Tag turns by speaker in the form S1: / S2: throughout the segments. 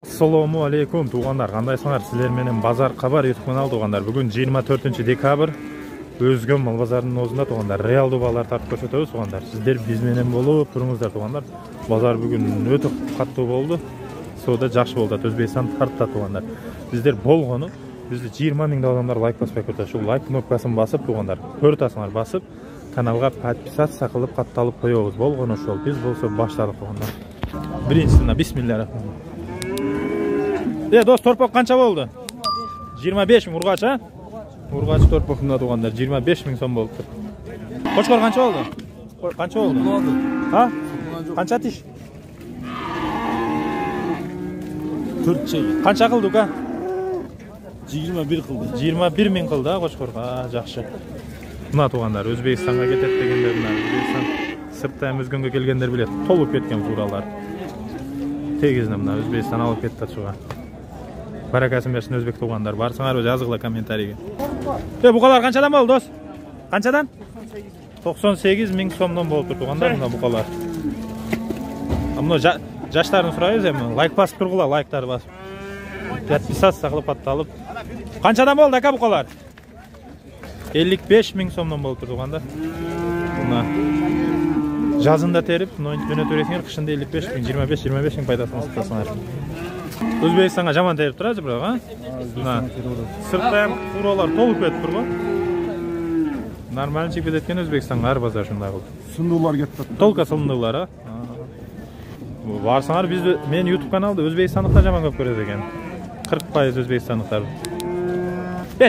S1: Assalamu алейкум туғандар, қандайсыңар? Сіздер менен Базар Хабар YouTube каналы туғандар. Бүгін 24 декабрь Өзгөн мал базарының өзінде туғандар. Реалды балар тартып көрсөтөбүз туғандар. Сіздер биз менен болуп туруңуздар туғандар. Базар бүгін өтө каттуу болду. Соода жакшы болду. Өзбекстан тартта туғандар. Сіздер болгону бизди 20 000 адамдар лайк баспай көрсөтөт. Ушул лайк кнопкасын басып туғандар. Көрөтасыңар басып каналга подписаться кылып катталып коебуз. Болгону ошол. Биз болсо баштадык туғандар. Биринчисине бисмиллахиррахманиррахим. Дос, торпок қанша болды? 25 000 ургач, а? Ургач торпокында туғандар 25 000 сом болды. Қошқор қанша болды? Қанша болды? А? Қанша тиш?
S2: 4 чей.
S1: Қанша қылдық, а?
S2: 21 қылды.
S1: 21 000 қылды, қошқорға, жақшы. Мына туғандар, Өзбекстанға кетет дегендер, Өзбекстан сырттан өзгөнге келгендер билет, толып кеткен фуралар. Тегізіне мына Өзбекстан алып кетті шуға. Баракасын берсін өзбек туғандар. Барсыңар жазғыла комментарийге. Бұқалар қаншадан болды, дос? Қаншадан? 98 000 сомнан болып тұр туғандар мына бұқалар. Мұны жаштарын сұрайыз әмі. Лайк басып тұрғыла, лайктар басып. Подписаться қылып атталып. Қаншадан болды, ака бұқалар? 55 000 сомнан болып тұр туғандар. Жазында теріп, өне төресіңер, қышында 55 000, 25 000 пайдасына сықтасыңар. Өзбекстанға жаман теріп тұрады, бірақ, а? Сырттан фуралар толып кетіп тұр ғой. Нормально чекпет еткен Өзбекстанға әр базар шындай қылды.
S2: Сындылар кетті.
S1: Толка сындылар, а? Барсаңар, мен YouTube каналды Өзбекстандықтар жаман көп көреді екен. 40% Өзбекстандықтар.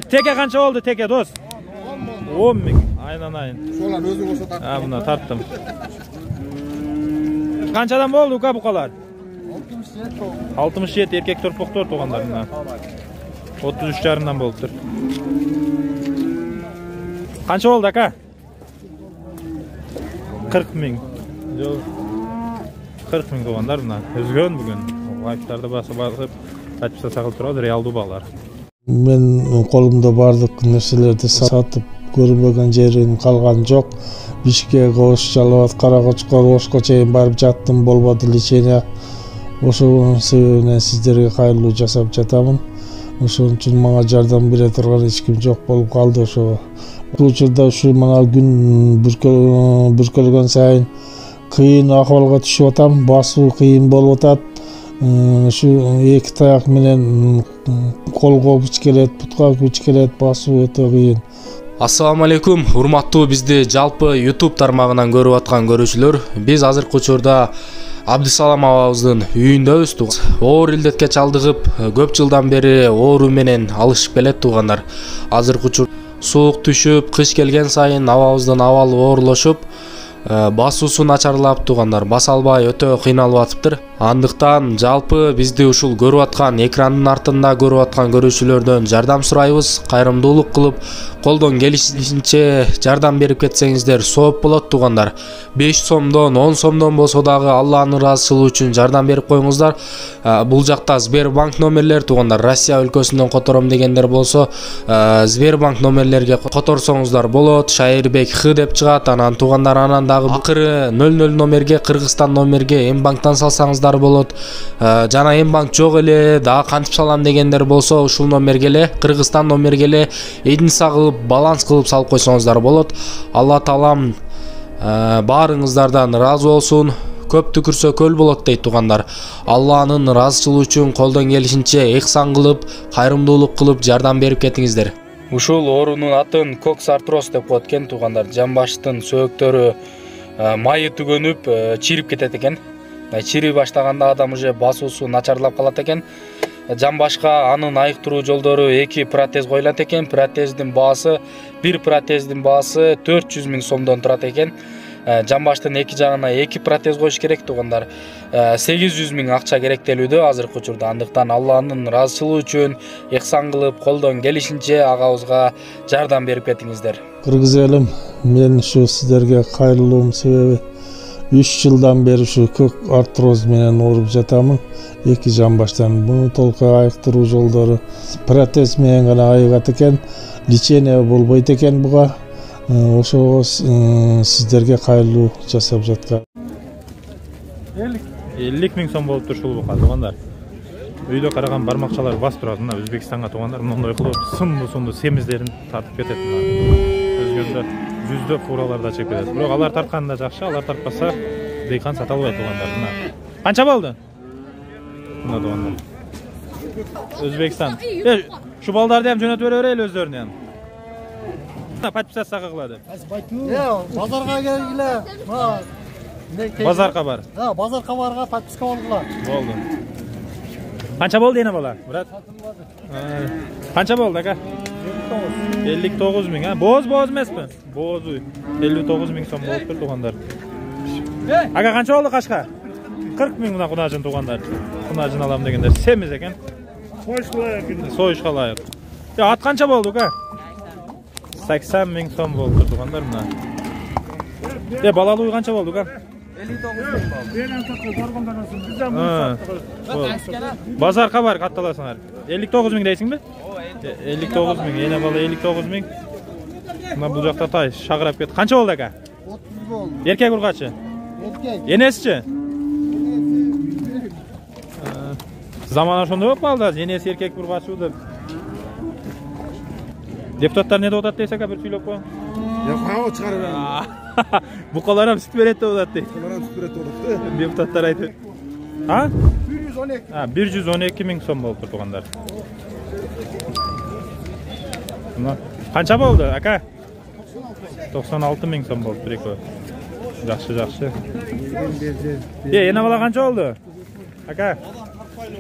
S1: Теке қанша болды, теке, дос? 10 000. Айнан.
S2: Солар өзі болса тарттым.
S1: Мына тарттым. Қаншадан болды ука бұқалар? 67 еркек торпоқтор туғандар мына. 33 жарымдан болды тұр. Қанша болды ака? 40 000. 40 000 туғандар мына. Өзгөн бүгін. Лайктарды басып, подписаться қылып тұрады, реалды балар.
S3: Мен қолымда бардық нәрселерді сатып көрмеген жерім қалған жоқ. Бишкек, Ош, Жалауат, Қарақошқар, Ошқа чейин барып жаттым, болбады лечение. Ошонун себебинен сиздерге кайрылуу жасап жатамын. Ошон үчүн мага жардам бере турган эч ким жок болуп калды ошо. Бул учурда ушу мына күн бүркөлгөн сайын кыйын акыбалга түшүп атам, басуу кыйын болуп атат. Şu iki tayak menen kolgo güç келет, путка güç келет, басуу өтө кыйын.
S4: Ассаламу алейкум, урматтуу бизди жалпы YouTube тармагынан көрүп аткан көрүүчүлөр. Биз азыркы учурда Абдысалам абабыздын үйүндөбүз. Оор илдетке чалдыгып, көп жылдан бери оору менен алышып келет тугандар. Азыркы учурда суук түшүп, кыш келген сайын абабыздын абалы оорлошуп, басуусу начарлап тугандар, баса албай өтө кыйналып атыптыр. Андыктан жалпы бизди ушул көрүп аткан экрандын артында көрүп аткан көрүүчүлөрдөн жардам сурайбыз. Кайрымдуулук кылып, колдон келишинче жардам берип кетсеңиздер сооп болот тугандар. 5 сомдон, 10 сомдон болсо дагы Алланын ыраазычылыгы үчүн жардам берип коюңуздар. Бул жакта Сбербанк номерлер тугандар, Россия өлкөсүнөн котором дегендер болсо, Сбербанк номерлерге которсоңуздар болот. Шайырбек Х деп чыгат. Анан тугандар анан дагы акыры 00 номерге, Кыргызстан номерге М-банктан салсаңыздар болот. Жана М-банк жок эле, дагы кантип салам дегендер болсо, ушул номерге эле, Кыргызстан номерге эле эдинса кылып, баланс кылып салып койсоңуздар болот. Алла таалам баарыңыздардан ыраазы болсун. Көп түкүрсө көл болот дейт тугандар. Алланын ыраазычылыгы үчүн колдон келишинче ихсан кылып, кайрымдуулук кылып жардам берип кетиңиздер. Ушул оорунун атын коксартроз деп коет экен тугандар. Жамбаштын сөөктөрү майы түгөнүп, чирип кетет экен. Чири баштаганда адам уже басуусу начарлап калат экен. Жамбашка анын айыктыруу жолдору 2 протез коюлат экен. Bir протездин баасы 400 000 сомдон турат экен. Жамбаштын эки жагына 2 протез коюш керек тугандар. 800 000 акча керектелүүдө азыркы учурда. Андыктан Алланын ыраазычылыгы үчүн ихсан кылып, колдон келишинче агабызга жардам берип кетиңиздер.
S3: Кыргыз элим, мен ушу сиздерге кайрылуум себеби 3 жылдан бери ушу көк артроз менен ооруп жатамын. 2 жамбаштан буну толка айыктыруу жолдору протез менен гана айыгат экен. Лечение болбойт экен буга. Ошого сиздерге кайрылуу жасап жаткан.
S1: 50 000 сом болуп тур ушул бука тугандар. Үйдө караган бармакчалар бас турат. Мына Өзбекстанга туугандар мындай кылып сунду семиздерин тартып кетет. Өзгөндө жүздө фураларда чегип кетет. Бирок алар тартканда жакшы, алар тартпаса дыйкан сата албайт туугандар. Мына канча болду? Мына туугандар. Өзбекстан. Şu baldardı hem jönötüp bereli özlөрүнө hem. Подписаться кылады.
S5: Базарга келгиле.
S1: Базарга бар.
S5: Базарга барга подписка болгула.
S1: Болду. Канча болду эне бала, брат? Канча болду ака? 59 миң, а? Боз эмеспи? Бозу. 59 миң сом болуптур туугандар. Ага канча болду кашка? 40 миң мына кунажын туугандар. Кунажын алам дегендер семиз экен. Soyuşqa layık. Ya at kança boldu ka? 80 ming son boldu tugandar mına. Ya balalı uy kança boldu ka? 59 ming. Bazar kabar kattalasınlar. 59 ming deysin mi? 59 ming. Yine bala 59 ming. Buna bu jakta tay şagırap ket. Kança boldu ka?
S5: 30 boldu.
S1: Erkek urgaçı?
S5: Erkek.
S1: Yenesiçi? Zaman aşında yok mu aldı? Yenesi erkek burgaçıdır. Deputatlar ne de odat deyse ka bir söylep koyun.
S2: Yok hava çıkarır ben.
S1: Bukalar hem süt verette odat dey.
S2: Bukalar hem süt verette odat.
S1: Deputatlar aytır. Ha?
S5: 112.
S1: Ha, 112 ming son boldu tugandar. Kança boldu aka? 96 ming son boldu bir eko. Жақшы. Yine bala kança oldu? Aka?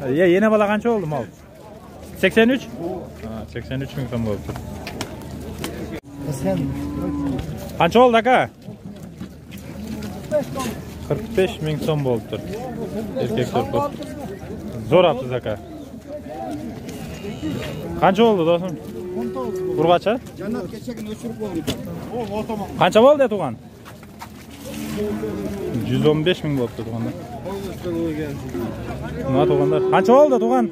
S1: Yine bala kança oldu mal? 83? 83 ming son oldu. Kança oldu aka? 45 ming son oldu. Erkek torpu. Zor yaptınız aka. Kança oldu dostum? Burgaça?
S5: Cennet geçen gün öçürüp oldu.
S1: Kança oldu tuğan? 115 ming oldu tuğanlar. Buna tuğanlar. Kança oldu tuğan?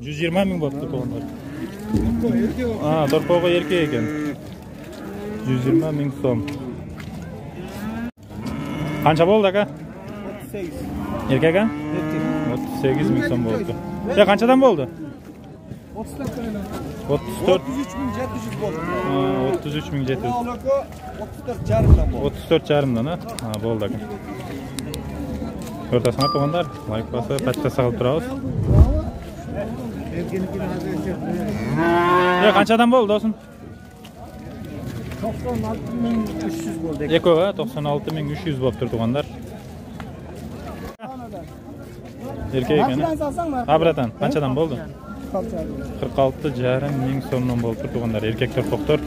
S1: 120 ming oldu tuğanlar. Torpoğu erkek eken. 120 ming son. Kança oldu aka?
S5: 38.
S1: Erkek ha? 38 ming son oldu. Ya kançadan mı oldu? 34
S5: 33.700 oldu.
S1: 33.700.
S5: 34 jarımdan oldu.
S1: 34 jarımdan ha? Boldu aka. Ortasına tuğanlar, like bası, paçkasa alıp turabız. Ya kançadan boldu olsun?
S5: 96.300 oldu.
S1: Eko ha, 96.300 bolup tur tuğanlar. Erkek eken ha? Ha bratan, kançadan boldu? 46 jarım ming so'mdan bo'lib turganlar erkak torpoqlar